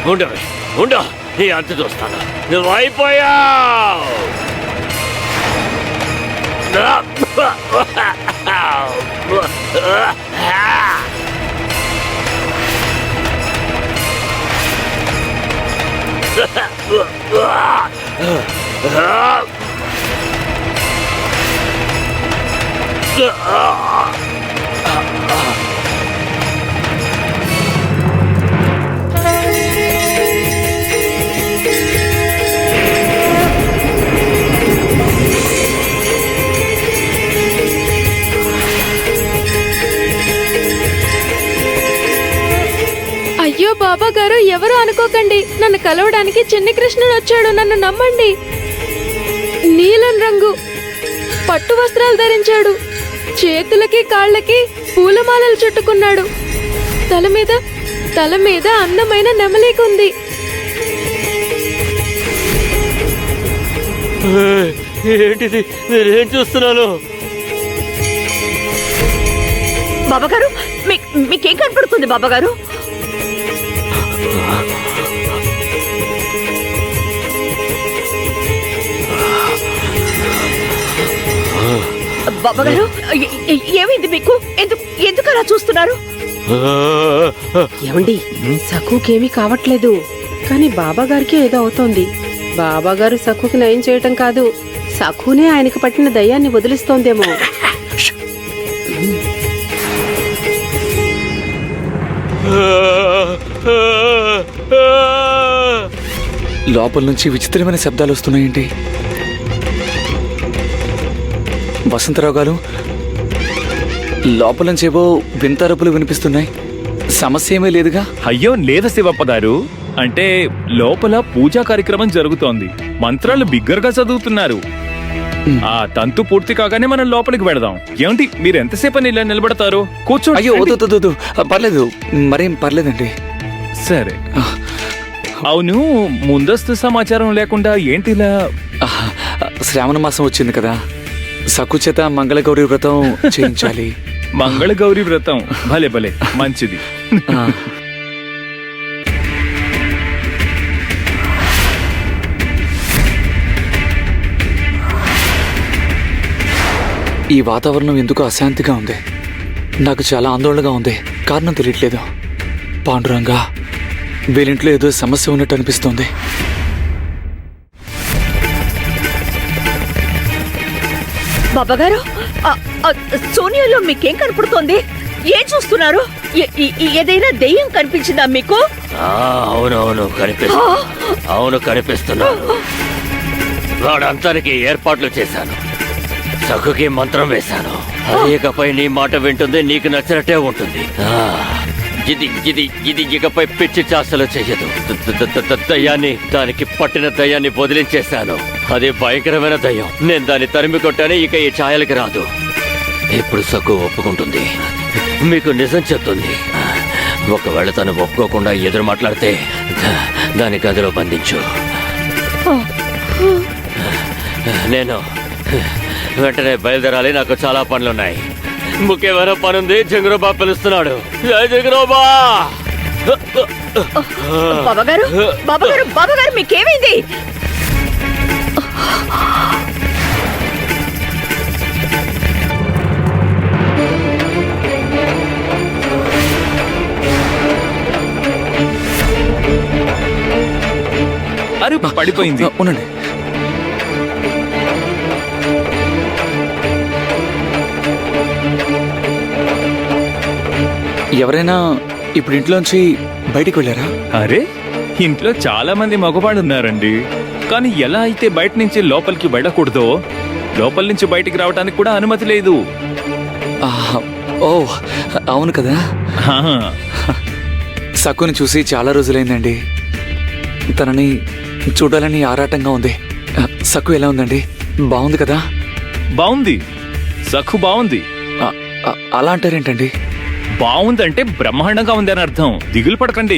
ఉండు నీ అంత చూస్తాను. నువ్వు అయిపోయావు. అయ్యో బాబా గారు, ఎవరు అనుకోకండి. నన్ను కలవడానికి చిన్ని కృష్ణుడు వచ్చాడు. నన్ను నమ్మండి. నీలం రంగు పట్టు వస్త్రాలు ధరించాడు. చేతులకి కాళ్ళకి పూలమాలలు చుట్టుకున్నాడు. తల మీద అందమైన నెమలికుంది. ఏంటిది? నేనేం చూస్తున్నాను? బాబాగారు, మీకేం కనపడుతుంది బాబాగారు? బాబాగారు, ఏమైంది మీకు? ఎందుకు అలా చూస్తున్నారు? ఏమండి, సక్కుకేమీ కావట్లేదు, కానీ బాబాగారికి ఏదో అవుతోంది. బాబాగారు సక్కుకి నయం చేయటం కాదు, సక్కునే ఆయనకు పట్టిన దయ్యాన్ని వదిలిస్తోందేమో. లోపల నుంచి విచిత్రమైన శబ్దాలు వస్తున్నాయేంటి? వసంతరావు గారు, లోపల నుంచి ఏవో వింతరపులు వినిపిస్తున్నాయి. సమస్య ఏమీ లేదుగా? అయ్యో లేదు శివప్ప గారు. అంటే లోపల పూజా కార్యక్రమం జరుగుతోంది. మంత్రాలు బిగ్గరగా చదువుతున్నారు. ఆ తంతు పూర్తి కాగానే మనం లోపలికి వెళదాం. ఏమిటి, మీరు ఎంతసేపు ఇలా నిలబడతారు? కూర్చోండి. అయ్యో వద్దు, పర్లేదు, మరేం పర్లేదండి. సరే. అవును, ముందస్తు సమాచారం లేకుండా ఏంటిలా? శ్రావణ మాసం వచ్చింది కదా, సక్కు చేత మంగళగౌరి వ్రతం చేయించాలి. మంగళగౌరి వ్రతం? భలే భలే, మంచిది. ఈ వాతావరణం ఎందుకు అశాంతిగా ఉంది. నాకు చాలా ఆందోళనగా ఉంది. కారణం తెలియట్లేదు. పాండురంగా, వీళ్ళింట్లో ఏదో సమస్య ఉన్నట్టు అనిపిస్తోంది. బాబాగారు, సోనియాలో మీకేం కనపడుతోంది? ఏం చూస్తున్నారు? ఏదైనా దెయ్యం కనిపించిందా మీకు? అవును కనిపిస్తున్నాను. వాడంతరికి ఏర్పాట్లు చేశాను. సక్కుకి మంత్రం వేశాను. ఇకపై నీ మాట వింటుంది, నీకు నచ్చినట్టే ఉంటుంది. ఇది ఇకపై పిచ్చి చాసలు చెయ్యదు. దయ్యాన్ని, దానికి పట్టిన దయ్యాన్ని వదిలించేశాను. అది భయంకరమైన దయ్యం. నేను దాన్ని తరిమి కొట్టాను. ఇక ఈ ఛాయలకి రాదు. ఇప్పుడు సక్కు ఒప్పుకుంటుంది. మీకు నిజం చెప్తుంది. ఒకవేళ తను ఒప్పుకోకుండా ఎదురు మాట్లాడితే దాని గదిలో బంధించు. నేను వెంటనే బయలుదేరాలి. నాకు చాలా పనులున్నాయి. ముఖ్యమైన పనుంది. జంగురోబా పిలుస్తున్నాడు. జై జంగురోబా! బాబాగారు, బాబాగారు, బాబాగారు, మీకేమైంది? అరే పడిపోయింది. ఉండండి. ఎవరైనా ఇప్పుడు ఇంట్లోంచి బయటికి వెళ్ళారా? అరే, ఇంట్లో చాలా మంది మగవాళ్ళు ఉన్నారండి. కానీ ఎలా అయితే బయట నుంచి లోపలికి వెళ్ళకూడదో, లోపల నుంచి బయటికి రావడానికి కూడా అనుమతి లేదు. ఓ అవును కదా. సక్కుని చూసి చాలా రోజులైందండి. తనని చూడాలని ఆరాటంగా ఉంది. సక్కు ఎలా ఉందండి? బాగుంది కదా? బాగుంది, సక్కు బాగుంది. అలా అంటారేంటండి? బాగుందంటే బ్రహ్మాండంగా ఉంది అని అర్థం. దిగులు పడకండి.